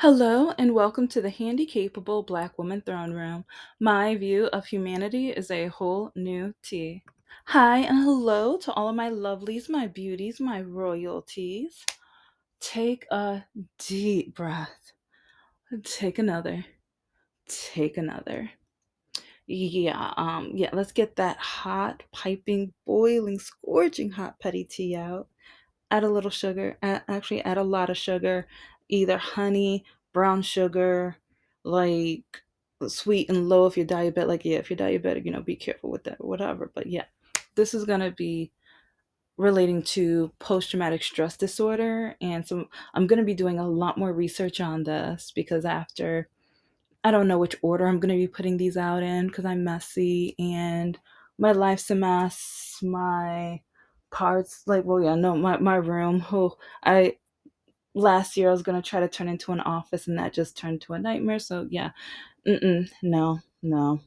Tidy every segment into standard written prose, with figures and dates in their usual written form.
Hello and welcome to the Handicapable Black Woman Throne Room. My view of humanity is a whole new tea. Hi and hello to all of my lovelies, my beauties, my royalties. Take a deep breath. Take another. Take another. Yeah, let's get that hot, piping, boiling, scorching hot petty tea out. Add a little sugar. Actually, add a lot of sugar, either honey, brown sugar, like sweet and low if you're diabetic. Like, yeah, if you're diabetic, be careful with that, whatever. But yeah, this is gonna be relating to post traumatic stress disorder. And so I'm gonna be doing a lot more research on this because after I don't know which order I'm gonna be putting these out in because I'm messy and my life's a mess. My parts, like, well, yeah, no, my room. Oh, I last year I was gonna try to turn into an office and that just turned to a nightmare. So yeah, no, no.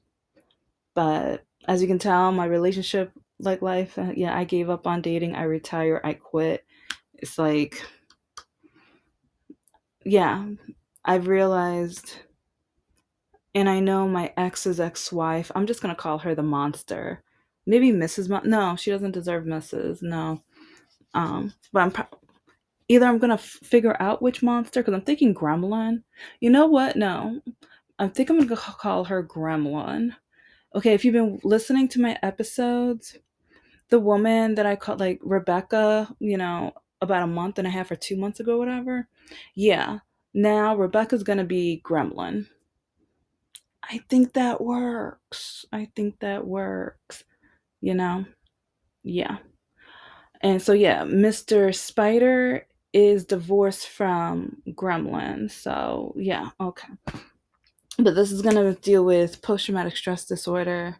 But as you can tell, my relationship, like life, yeah, I gave up on dating. I retire. I quit. It's like, yeah, I've realized. And I know my ex's ex-wife, I'm just gonna call her the monster. Maybe Mrs. No, she doesn't deserve Mrs. No. But either I'm gonna figure out which monster because I'm thinking Gremlin. You know what? No, I think I'm gonna call her Gremlin. Okay, if you've been listening to my episodes, the woman that I called like Rebecca, about a month and a half or 2 months ago, whatever. Yeah, now Rebecca's gonna be Gremlin. I think that works. I think that works, you know? Yeah. And so, yeah, Mr. Spider is divorced from Gremlin. So, yeah, okay. But this is going to deal with post traumatic stress disorder.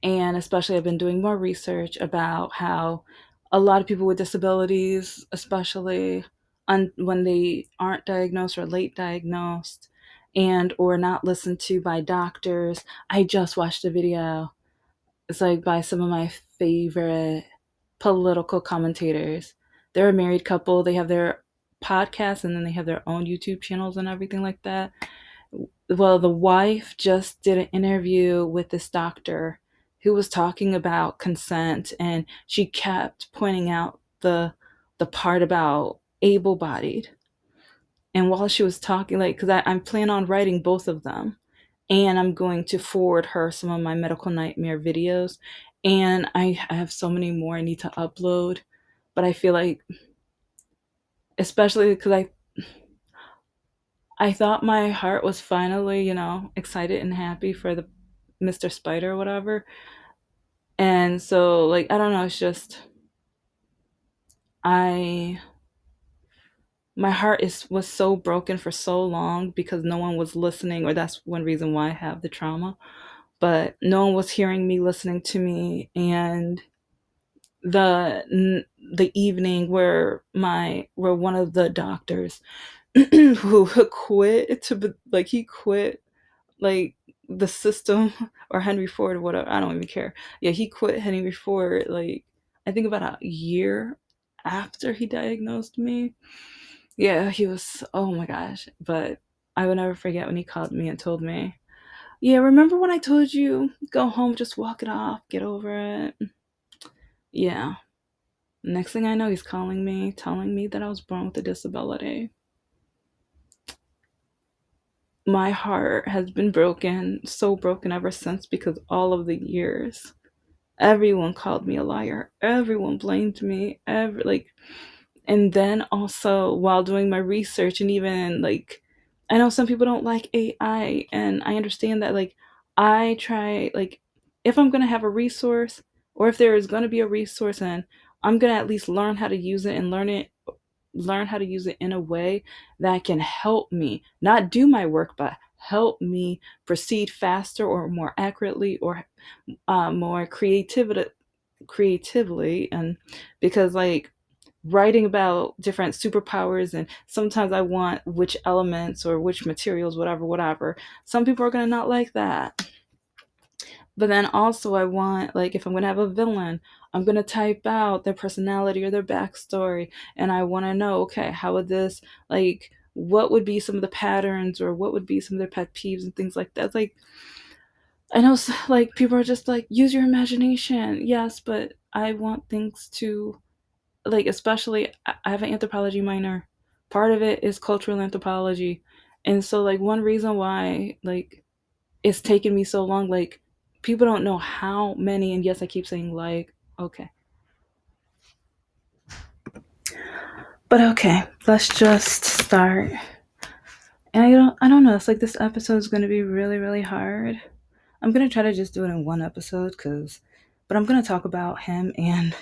And especially, I've been doing more research about how a lot of people with disabilities, especially when they aren't diagnosed or late diagnosed and or not listened to by doctors. I just watched a video. It's like by some of my favorite political commentators. They're a married couple. They have their podcast and then they have their own YouTube channels and everything like that. Well, the wife just did an interview with this doctor who was talking about consent, and she kept pointing out the part about able-bodied. And while she was talking, like, because I'm planning on writing both of them, and I'm going to forward her some of my medical nightmare videos, and I have so many more I need to upload, but I feel like, especially because I thought my heart was finally, excited and happy for the Mr. Spider or whatever. And so, like, I don't know, it's just I my heart is was so broken for so long because no one was listening, or that's one reason why I have the trauma. But no one was hearing me, listening to me, and the evening where one of the doctors who quit like he quit like the system or Henry Ford or whatever. I don't even care. Yeah, he quit Henry Ford like I think about a year after he diagnosed me. Yeah, he was, oh my gosh. But I will never forget when he called me and told me, yeah, remember when I told you go home, just walk it off, get over it? Yeah. Next thing I know, he's calling me, telling me that I was born with a disability. My heart has been broken, so broken ever since because all of the years, everyone called me a liar. Everyone blamed me. And then also while doing my research and even like, I know some people don't like AI, and I understand that. Like, I try like if I'm gonna have a resource, or if there is gonna be a resource, and I'm gonna at least learn how to use it and learn how to use it in a way that can help me not do my work but help me proceed faster or more accurately or more creatively. And because like writing about different superpowers, and sometimes I want which elements or which materials, whatever, some people are going to not like that. But then also, I want, like, if I'm going to have a villain, I'm going to type out their personality or their backstory. And I want to know, okay, how would this, like, what would be some of the patterns or what would be some of their pet peeves and things like that. Like, I know, like, people are just like, use your imagination. Yes, but I want things to, like, especially, I have an anthropology minor. Part of it is cultural anthropology. And so, like, one reason why, like, it's taken me so long, like, people don't know how many, and yes, I keep saying, like, okay. But okay, let's just start. And I don't know, it's like this episode is going to be really, really hard. I'm going to try to just do it in one episode, but I'm going to talk about him and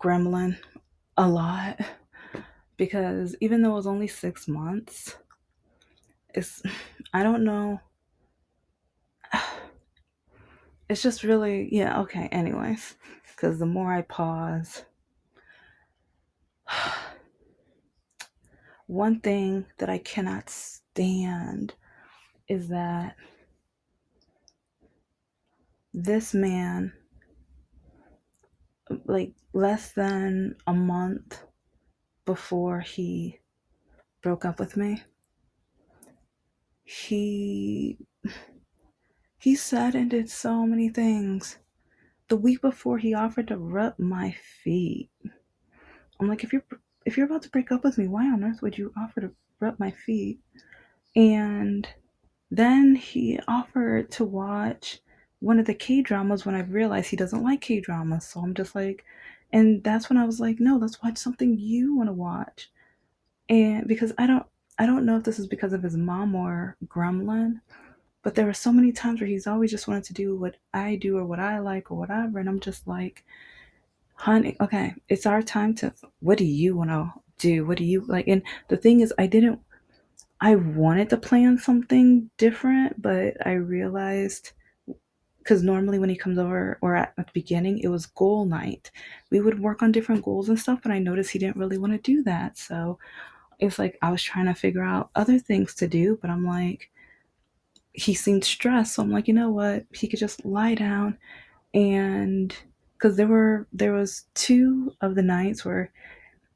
Gremlin a lot, because even though it was only 6 months, it's, I don't know. It's just really, yeah, okay, anyways. Because the more I pause, one thing that I cannot stand is that this man, like, less than a month before he broke up with me, he he said and did so many things. The week before, he offered to rub my feet. I'm like, if you're about to break up with me, why on earth would you offer to rub my feet? And then he offered to watch one of the K dramas when I realized he doesn't like K dramas. So I'm just like, and that's when I was like, no, let's watch something you want to watch. And because I don't know if this is because of his mom or Gremlin, but there were so many times where he's always just wanted to do what I do or what I like or whatever. And I'm just like, honey, okay, it's our time to, what do you want to do? What do you like? And the thing is, I wanted to plan something different, but I realized, because normally when he comes over, or at the beginning, it was goal night. We would work on different goals and stuff, but I noticed he didn't really want to do that. So it's like I was trying to figure out other things to do, but I'm like, he seemed stressed. So I'm like, you know what? He could just lie down. And because there was two of the nights where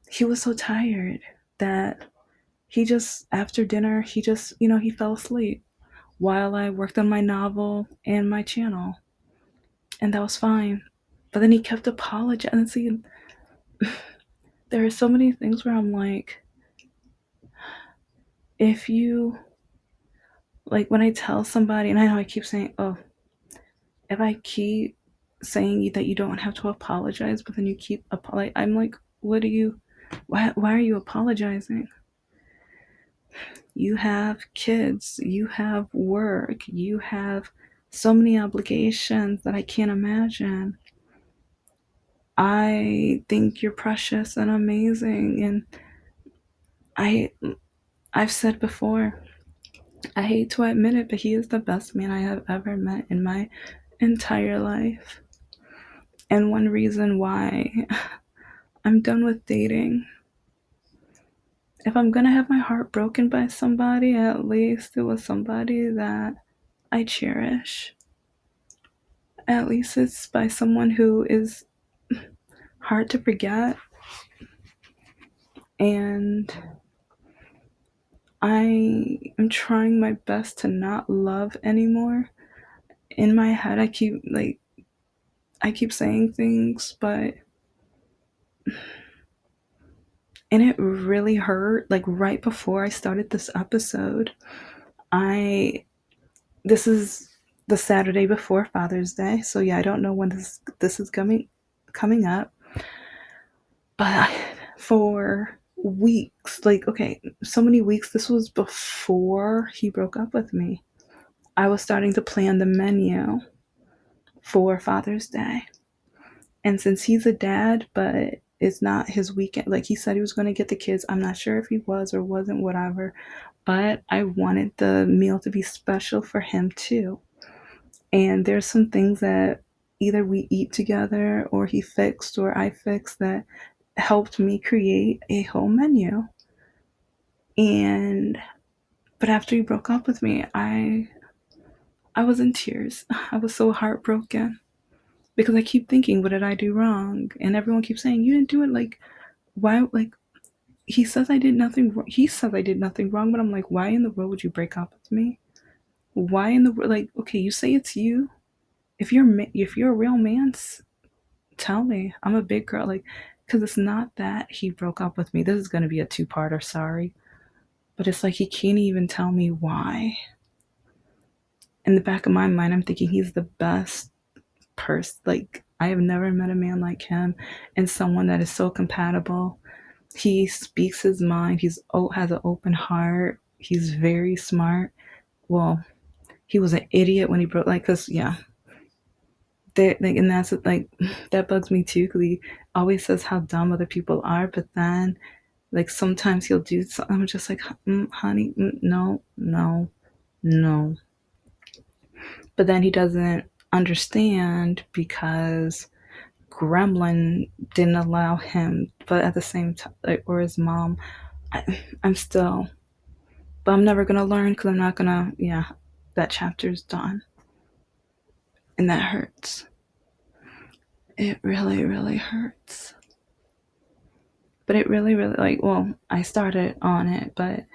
he was so tired that he just, after dinner, he just, he fell asleep while I worked on my novel and my channel. And that was fine. But then he kept apologizing. See, there are so many things where I'm like, if you, like, when I tell somebody, and I know I keep saying, oh, if I keep saying that you don't have to apologize, but then you keep I'm like, what do you, why are you apologizing? You have kids, you have work, you have so many obligations that I can't imagine. I think you're precious and amazing, and I I've said before, I hate to admit it, but he is the best man I have ever met in my entire life. And one reason why I'm done with dating, if I'm gonna have my heart broken by somebody, at least it was somebody that I cherish. At least it's by someone who is hard to forget. And I am trying my best to not love anymore. In my head, I keep saying things, but, and it really hurt. Like, right before I started this episode, I this is the Saturday before Father's Day, so yeah, I don't know when this is coming up, but for weeks, like, okay, so many weeks, this was before he broke up with me. I was starting to plan the menu for Father's Day. And since he's a dad, but it's not his weekend, like, he said he was going to get the kids. I'm not sure if he was or wasn't, whatever. But I wanted the meal to be special for him too. And there's some things that either we eat together or he fixed or I fixed that helped me create a whole menu. And but after he broke up with me, I was in tears. I was so heartbroken because I keep thinking, what did I do wrong? And everyone keeps saying, you didn't do it. Like, why? Like, he says I did nothing wrong. He says I did nothing wrong, but I'm like, why in the world would you break up with me? Why in the world? Like, okay, you say it's you. If you're a real man, tell me. I'm a big girl. Like, because it's not that he broke up with me. This is gonna be a two-parter. Sorry, but it's like he can't even tell me why. In the back of my mind, I'm thinking he's the best person. Like, I have never met a man like him, and someone that is so compatible. He speaks his mind. Has an open heart. He's very smart. Well, he was an idiot when he broke. Like, cause yeah, like, and that's like that bugs me too. Cause he always says how dumb other people are, but then like sometimes he'll do something. I'm just like, honey, no, no, no. But then he doesn't understand because Gremlin didn't allow him. But at the same time, like, or his mom, I'm still, but I'm never gonna learn because I'm not gonna. Yeah, that chapter's done, and that hurts. It really, really hurts. But it really, really like. Well, I started on it, but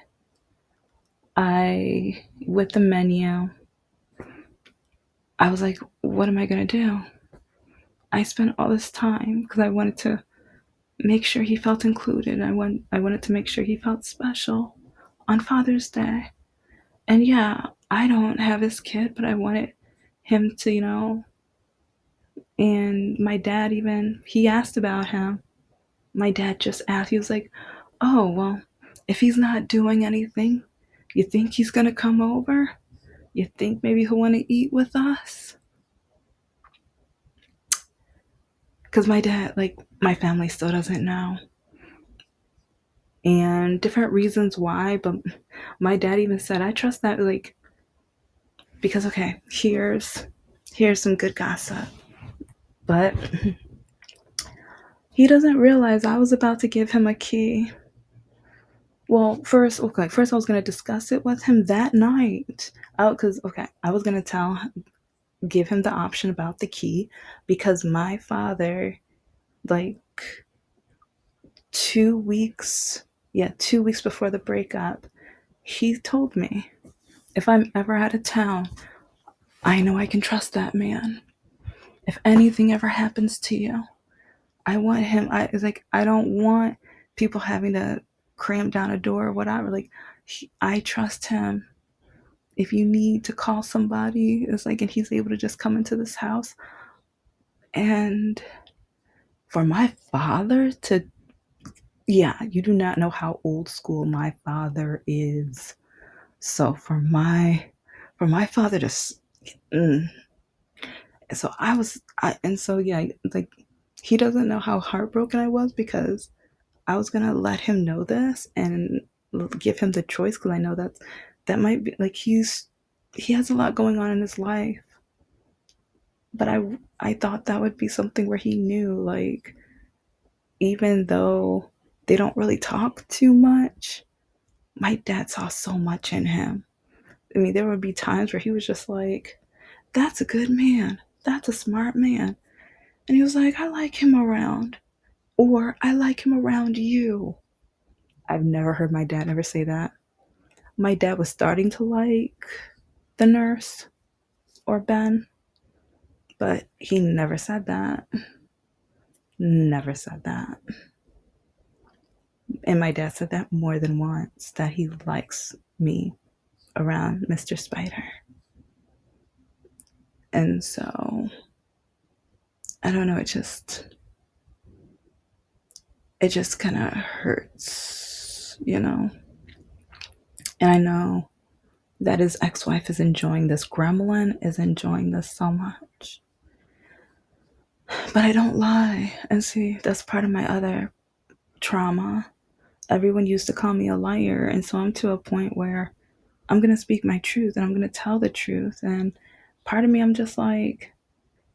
with the menu, I was like, what am I gonna do? I spent all this time because I wanted to make sure he felt included. I wanted to make sure he felt special on Father's Day. And yeah, I don't have his kid, but I wanted him to, and my dad even he asked about him. My dad just asked, he was like, "Oh, well, if he's not doing anything, you think he's going to come over? You think maybe he'll want to eat with us?" Cuz my dad, like my family still doesn't know. And different reasons why, but my dad even said, "I trust that like because okay, here's some good gossip." But he doesn't realize I was about to give him a key. Well, first I was gonna discuss it with him that night. Out because okay, I was gonna give him the option about the key because my father, like 2 weeks, yeah, 2 weeks before the breakup, he told me if I'm ever out of town, I know I can trust that man. If anything ever happens to you, I want him. It's like I don't want people having to cram down a door or whatever. Like I trust him. If you need to call somebody, it's like, and he's able to just come into this house. And for my father to, yeah, you do not know how old school my father is. So for my father to, mm, so and so yeah, like he doesn't know how heartbroken I was because I was gonna let him know this and give him the choice because I know that might be like he has a lot going on in his life, but I thought that would be something where he knew like even though they don't really talk too much, my dad saw so much in him. I mean, there would be times where he was just like, "That's a good man. That's a smart man," and he was like, "I like him around," or "I like him around you." I've never heard my dad ever say that. My dad was starting to like the nurse or Ben, but he never said that. Never said that. And my dad said that more than once that he likes me around Mr. Spider. And so I don't know, it just kind of hurts. And I know that his ex-wife is enjoying this. Gremlin is enjoying this so much. But I don't lie. And see, that's part of my other trauma. Everyone used to call me a liar. And so I'm to a point where I'm going to speak my truth and I'm going to tell the truth. And part of me, I'm just like,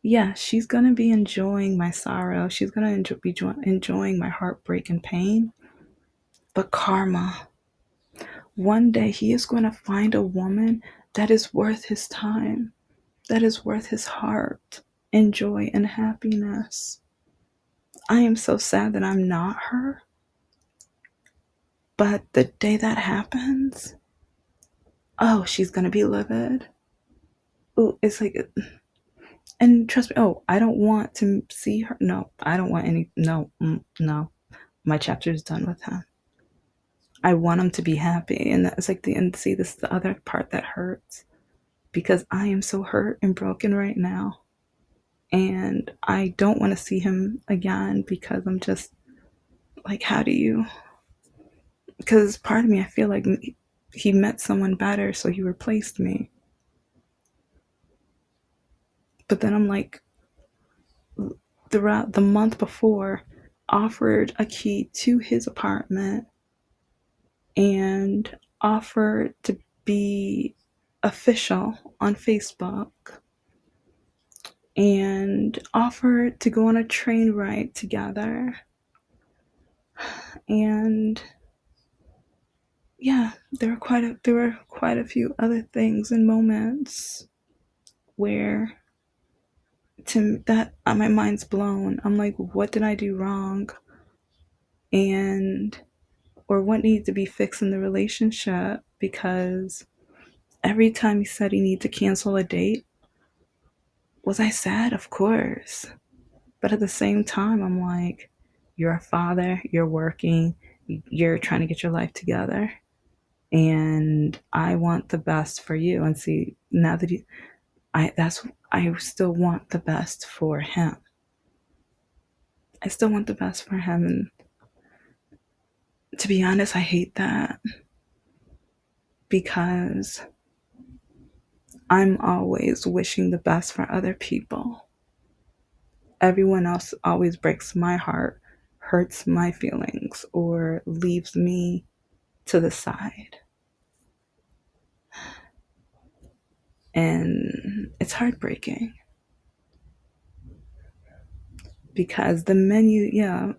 yeah, she's going to be enjoying my sorrow. She's going to be enjoying my heartbreak and pain. But karma, one day he is going to find a woman that is worth his time, that is worth his heart and joy and happiness. I am so sad that I'm not her. But the day that happens, oh, she's gonna be livid. Oh, it's like, and trust me, oh, I don't want to see her. No, I don't want any. No, no. My chapter is done with him. I want him to be happy, and that's like the and see this is the other part that hurts because I am so hurt and broken right now, and I don't want to see him again because I'm just like, how do you? Because part of me, I feel like he met someone better, so he replaced me. But then I'm like, throughout the month before, offered a key to his apartment and offered to be official on Facebook and offered to go on a train ride together. And yeah, there were quite a few other things and moments where to that my mind's blown. I'm like, what did I do wrong? And or what needs to be fixed in the relationship because every time he said he needed to cancel a date, was I sad? Of course. But at the same time, I'm like, you're a father, you're working, you're trying to get your life together. And I want the best for you. And see, now that I still want the best for him. I still want the best for him. And to be honest, I hate that because I'm always wishing the best for other people. Everyone else always breaks my heart, hurts my feelings, or leaves me to the side. And it's heartbreaking because the menu, yeah,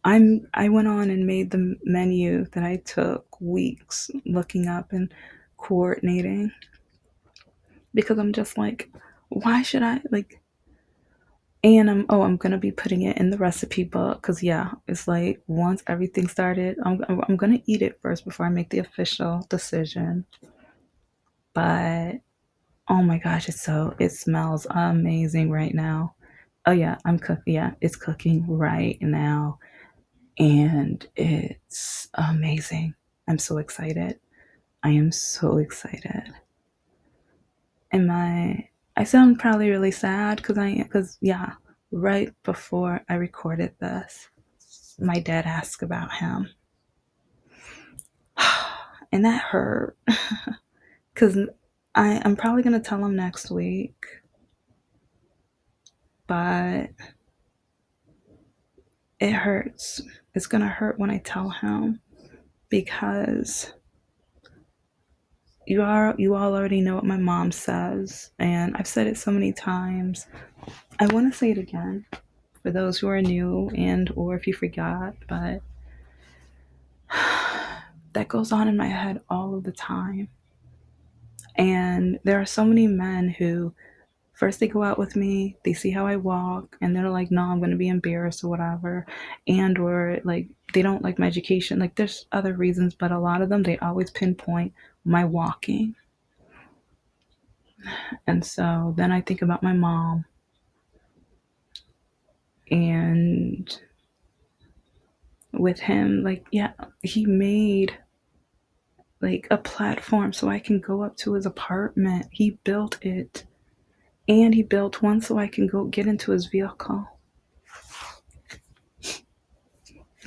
I went on and made the menu that I took weeks looking up and coordinating because I'm just like, why should I like and I'm gonna be putting it in the recipe book because yeah, it's like once everything started, I'm gonna eat it first before I make the official decision. But oh my gosh, it smells amazing right now. Oh yeah, I'm cooking. Yeah, it's cooking right now, and it's amazing. I'm so excited. I am so excited. And I sound probably really sad because yeah, right before I recorded this, my dad asked about him, and that hurt because I'm probably gonna tell him next week, but it hurts. It's gonna hurt when I tell him because you all already know what my mom says, and I've said it so many times. I want to say it again for those who are new and or if you forgot, but that goes on in my head all of the time. And there are so many men who first they go out with me, they see how I walk, and they're like, "No, I'm going to be embarrassed or whatever," and or like they don't like my education. Like there's other reasons, but a lot of them they always pinpoint my walking. And so then I think about my mom and with him, like, yeah, he made like a platform so I can go up to his apartment. He built it. And he built one so I can go get into his vehicle.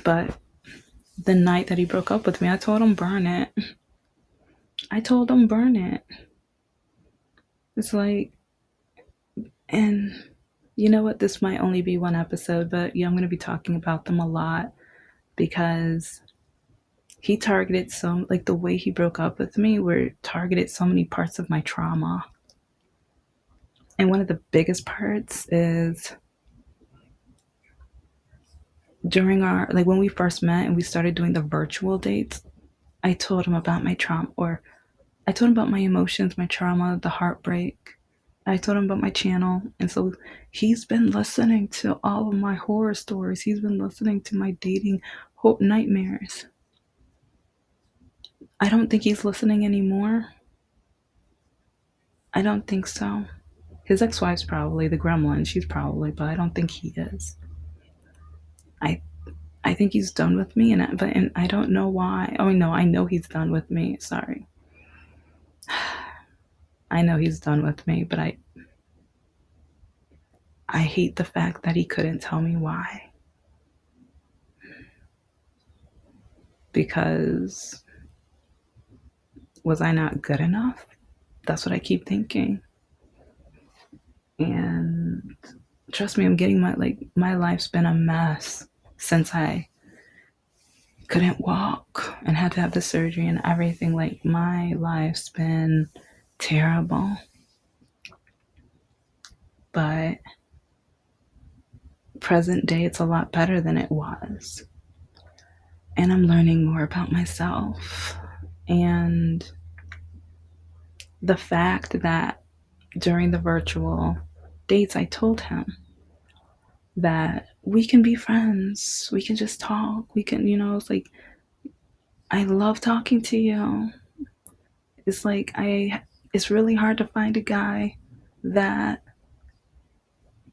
But the night that he broke up with me, I told him burn it. I told him burn it. It's like, and you know what? This might only be one episode, but yeah, I'm going to be talking about them a lot because he targeted some, like the way he broke up with me, were targeted so many parts of my trauma. And one of the biggest parts is during our, like when we first met and we started doing the virtual dates, I told him about my trauma, or I told him about my emotions, my trauma, the heartbreak. I told him about my channel. And so he's been listening to all of my horror stories. He's been listening to my dating nightmares. I don't think he's listening anymore. I don't think so. His ex-wife's probably the gremlin. She's probably, but I don't think he is. I I think he's done with me, and I don't know why. Oh no, I know he's done with me. Sorry, I know he's done with me, but I hate the fact that he couldn't tell me why. Because was I not good enough? That's what I keep thinking. And trust me, I'm getting my life's been a mess since I couldn't walk and had to have the surgery and everything. Like my life's been terrible. But present day it's a lot better than it was. And I'm learning more about myself. And the fact that during the virtual dates I told him that we can be friends. We can just talk. We can, it's like I love talking to you. It's like it's really hard to find a guy that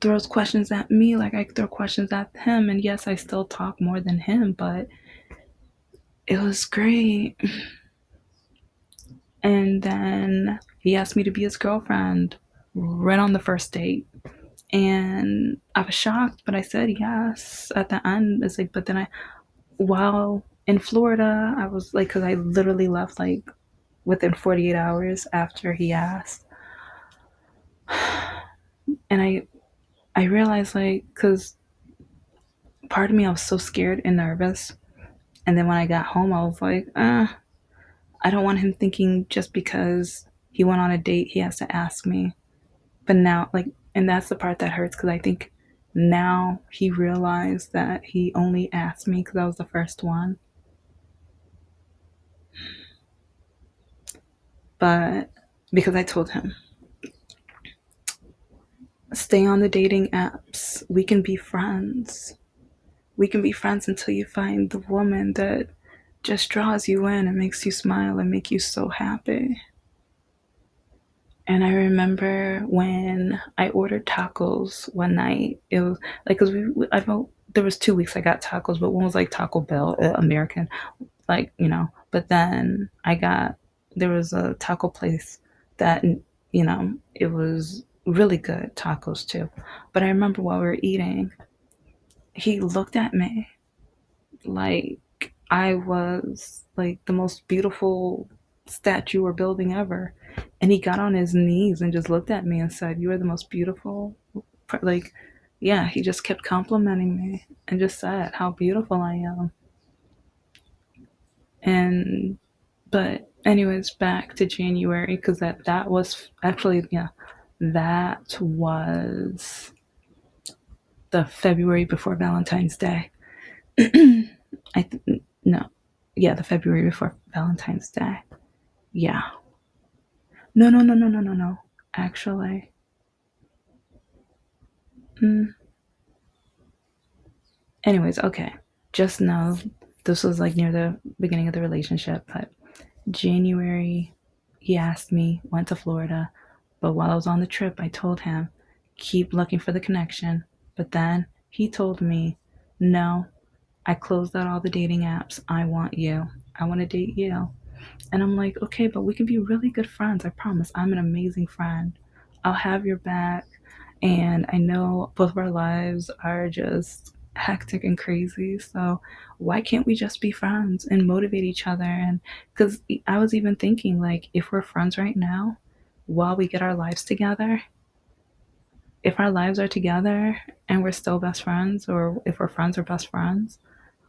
throws questions at me like I throw questions at him. And yes, I still talk more than him, but it was great. And then he asked me to be his girlfriend right on the first date. And I was shocked, but I said yes at the end. It's like, but then while in Florida, I was like, because I literally left like within 48 hours after he asked. And I realized, like, because part of me, I was so scared and nervous. And then when I got home, I was like, I don't want him thinking just because he went on a date, he has to ask me. But now, like, and that's the part that hurts because I think now he realized that he only asked me because I was the first one. But because I told him, stay on the dating apps. We can be friends. We can be friends until you find the woman that just draws you in and makes you smile and make you so happy. And I remember when I ordered tacos one night. It was like because I felt there was 2 weeks I got tacos, but one was like Taco Bell, American, like But then there was a taco place that it was really good tacos too. But I remember while we were eating, he looked at me like I was like the most beautiful statue or building ever. And he got on his knees and just looked at me and said, "You are the most beautiful." Like, yeah, he just kept complimenting me and just said how beautiful I am. And, but, anyways, back to January because that was actually, yeah, that was the February before Valentine's Day. No, yeah, the February before Valentine's Day. Yeah. No, no, no, no, no, no, no. Actually, mm, anyways, okay. Just know this was like near the beginning of the relationship, but January, he asked me, went to Florida, but while I was on the trip, I told him, keep looking for the connection. But then he told me, no, I closed out all the dating apps. I want you. I want to date you. And I'm like, okay, but we can be really good friends. I promise. I'm an amazing friend. I'll have your back. And I know both of our lives are just hectic and crazy. So why can't we just be friends and motivate each other? And because I was even thinking, like, if we're friends right now, while we get our lives together, if our lives are together and we're still best friends, or if we're friends or best friends,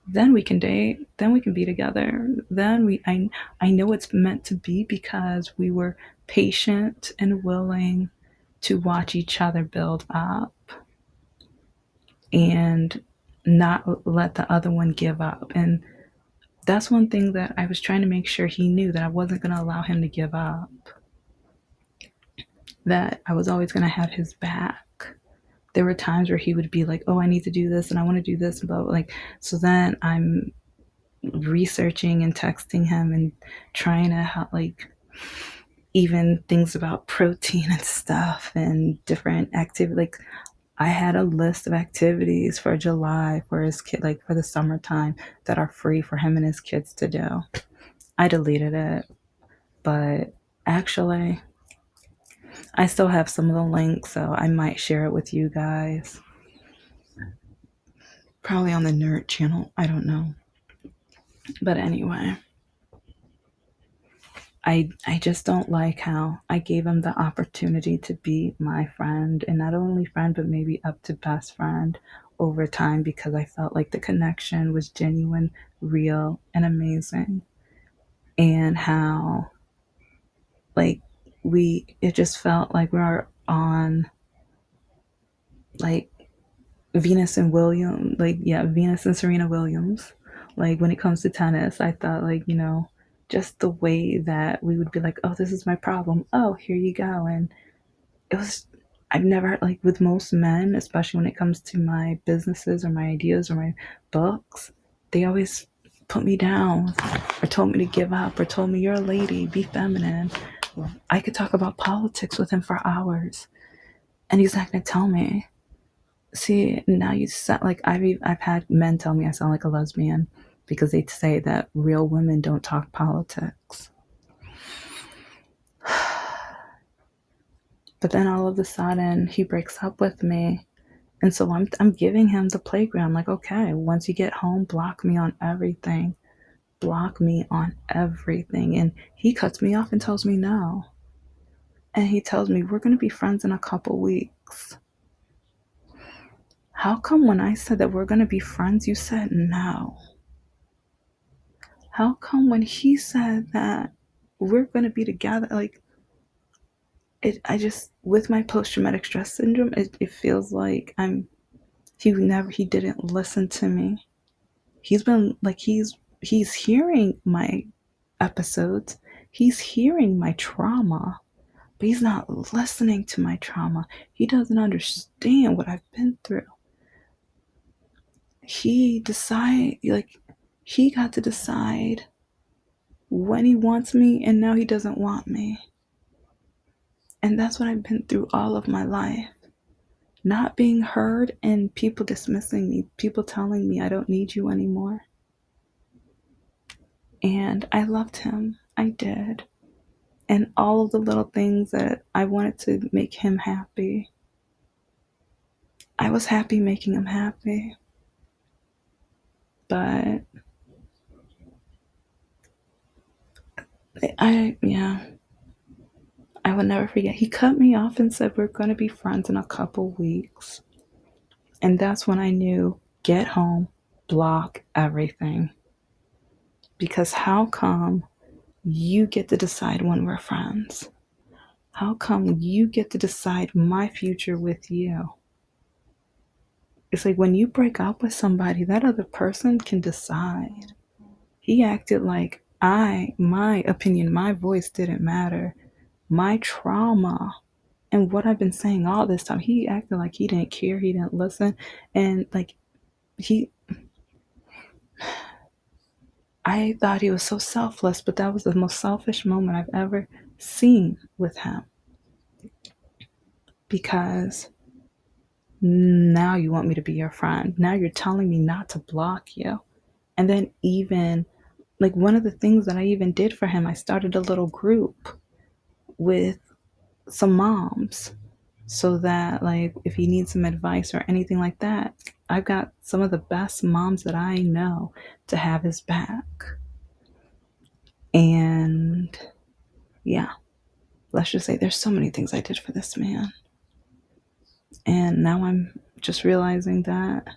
then we can date, then we can be together, then I know it's meant to be because we were patient and willing to watch each other build up and not let the other one give up. And that's one thing that I was trying to make sure he knew, that I wasn't going to allow him to give up, that I was always going to have his back. There were times where he would be like, oh, I need to do this and I want to do this, but like, so then researching and texting him and trying to help, like, even things about protein and stuff and different activity. Like, I had a list of activities for July for his kid, like for the summertime, that are free for him and his kids to do. I deleted it, but actually, I still have some of the links, so I might share it with you guys. Probably on the Nerd channel. I don't know. But anyway, I just don't like how I gave him the opportunity to be my friend, and not only friend, but maybe up to best friend over time, because I felt like the connection was genuine, real, and amazing. And how, like, it just felt like we were on, like, Venus and William, like, yeah, Venus and Serena Williams. Like, when it comes to tennis, I thought, like, just the way that we would be like, oh, this is my problem. Oh, here you go. And it was, I've never, like, with most men, especially when it comes to my businesses or my ideas or my books, they always put me down or told me to give up or told me, you're a lady, be feminine. I could talk about politics with him for hours and he's not going to tell me. See, now you sound like I've had men tell me I sound like a lesbian because they say that real women don't talk politics. But then all of a sudden he breaks up with me. And so I'm giving him the playground, like, okay, once you get home, block me on everything. Block me on everything. And he cuts me off and tells me no. And he tells me we're going to be friends in a couple weeks. How come when I said that we're going to be friends, you said no? How come when he said that we're going to be together, like, I just, with my post traumatic stress syndrome, it feels like he didn't listen to me. He's been like, he's hearing my episodes, he's hearing my trauma, but he's not listening to my trauma. He doesn't understand what I've been through. He got to decide when he wants me, and now he doesn't want me. And that's what I've been through all of my life. Not being heard and people dismissing me, people telling me I don't need you anymore. And I loved him. I did. And all of the little things that I wanted to make him happy, I was happy making him happy. But yeah, I will never forget. He cut me off and said, we're going to be friends in a couple weeks. And that's when I knew, get home, block everything. Because how come you get to decide when we're friends? How come you get to decide my future with you? It's like when you break up with somebody, that other person can decide. He acted like my opinion, my voice didn't matter. My trauma and what I've been saying all this time, he acted like he didn't care, he didn't listen. And like, he, I thought he was so selfless, but that was the most selfish moment I've ever seen with him. Because now you want me to be your friend. Now you're telling me not to block you. And then, even like, one of the things that I even did for him, I started a little group with some moms so that, like, if he needs some advice or anything like that, I've got some of the best moms that I know to have his back. And yeah, let's just say there's so many things I did for this man. And now I'm just realizing that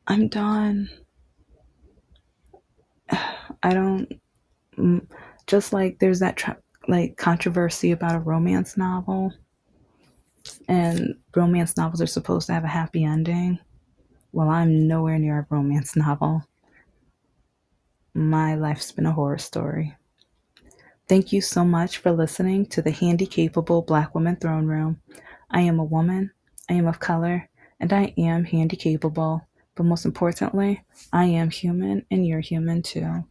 I'm done. I don't, just like there's that like controversy about a romance novel, and romance novels are supposed to have a happy ending. Well, I'm nowhere near a romance novel. My life's been a horror story. Thank you so much for listening to the Handicapable Black Woman Throne Room. I am a woman, I am of color, and I am handicapable, But most importantly, I am human and you're human too.